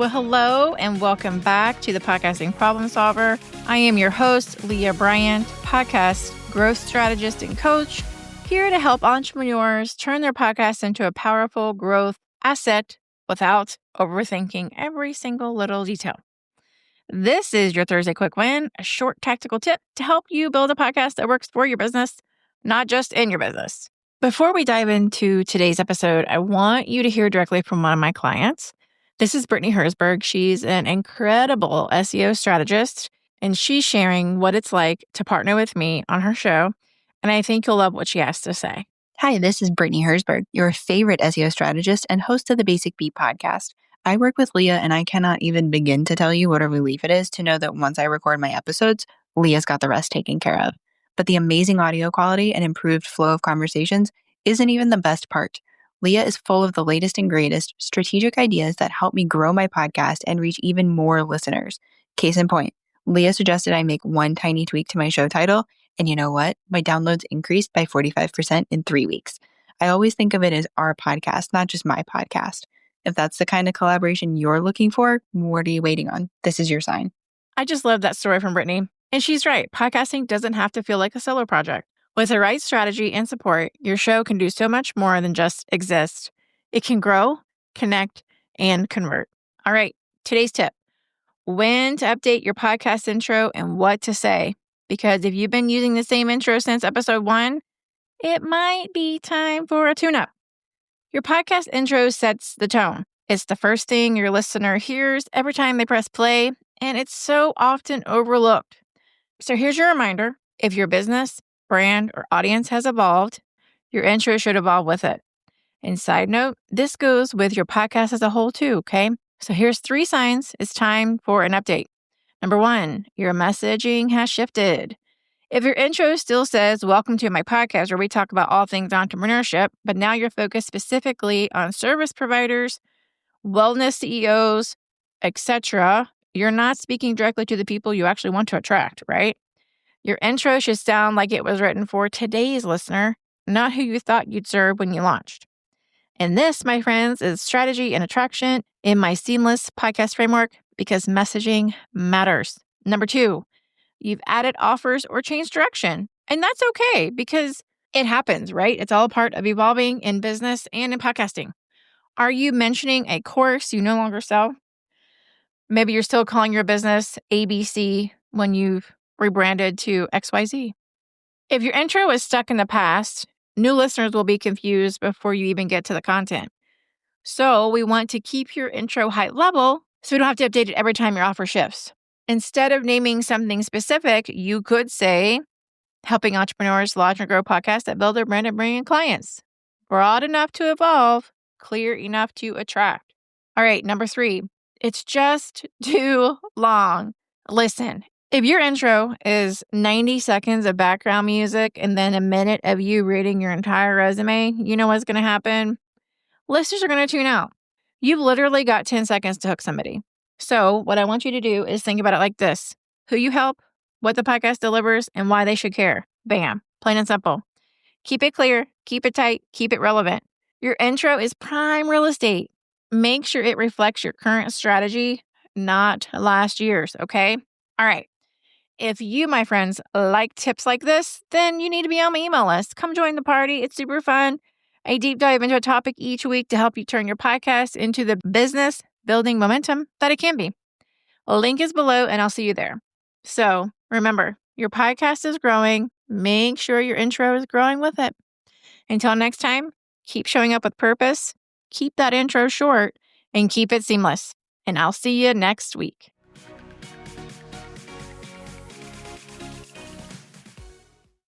Well, hello and welcome back to the Podcasting Problem Solver. I am your host, Leah Bryant, podcast growth strategist and coach, here to help entrepreneurs turn their podcast into a powerful growth asset without overthinking every single little detail. This is your Thursday Quick Win, a short tactical tip to help you build a podcast that works for your business, not just in your business. Before we dive into today's episode, I want you to hear directly from one of my clients. This is Brittany Herzberg. She's an incredible SEO strategist, and she's sharing what it's like to partner with me on her show. And I think you'll love what she has to say. Hi, this is Brittany Herzberg, your favorite SEO strategist and host of the Basic Beat podcast. I work with Leah, and I cannot even begin to tell you what a relief it is to know that once I record my episodes, Leah's got the rest taken care of. But the amazing audio quality and improved flow of conversations isn't even the best part. Leah is full of the latest and greatest strategic ideas that help me grow my podcast and reach even more listeners. Case in point, Leah suggested I make one tiny tweak to my show title, and you know what? My downloads increased by 45% in 3 weeks. I always think of it as our podcast, not just my podcast. If that's the kind of collaboration you're looking for, what are you waiting on? This is your sign. I just love that story from Brittany. And she's right. Podcasting doesn't have to feel like a solo project. With the right strategy and support, your show can do so much more than just exist. It can grow, connect, and convert. All right, today's tip: when to update your podcast intro and what to say. Because if you've been using the same intro since episode 1, it might be time for a tune-up. Your podcast intro sets the tone. It's the first thing your listener hears every time they press play, and it's so often overlooked. So here's your reminder: if your business, brand, or audience has evolved, your intro should evolve with it. And side note, this goes with your podcast as a whole too, okay? So here's 3 signs it's time for an update. Number 1, your messaging has shifted. If your intro still says, "Welcome to my podcast," where we talk about all things entrepreneurship, but now you're focused specifically on service providers, wellness CEOs, etc., you're not speaking directly to the people you actually want to attract, right? Your intro should sound like it was written for today's listener, not who you thought you'd serve when you launched. And this, my friends, is strategy and attraction in my seamless podcast framework, because messaging matters. Number 2, you've added offers or changed direction. And that's okay, because it happens, right? It's all part of evolving in business and in podcasting. Are you mentioning a course you no longer sell? Maybe you're still calling your business ABC when you've rebranded to XYZ. If your intro is stuck in the past, new listeners will be confused before you even get to the content. So we want to keep your intro high level so we don't have to update it every time your offer shifts. Instead of naming something specific, you could say, "Helping entrepreneurs launch and grow podcasts that build their brand and bring in clients." Broad enough to evolve, clear enough to attract. All right, number 3, it's just too long. Listen. If your intro is 90 seconds of background music and then a minute of you reading your entire resume, you know what's going to happen? Listeners are going to tune out. You've literally got 10 seconds to hook somebody. So what I want you to do is think about it like this: who you help, what the podcast delivers, and why they should care. Bam. Plain and simple. Keep it clear, keep it tight, keep it relevant. Your intro is prime real estate. Make sure it reflects your current strategy, not last year's, okay? All right. If you, my friends, like tips like this, then you need to be on my email list. Come join the party. It's super fun. I deep dive into a topic each week to help you turn your podcast into the business building momentum that it can be. A link is below, and I'll see you there. So remember, your podcast is growing. Make sure your intro is growing with it. Until next time, keep showing up with purpose, keep that intro short, and keep it seamless. And I'll see you next week.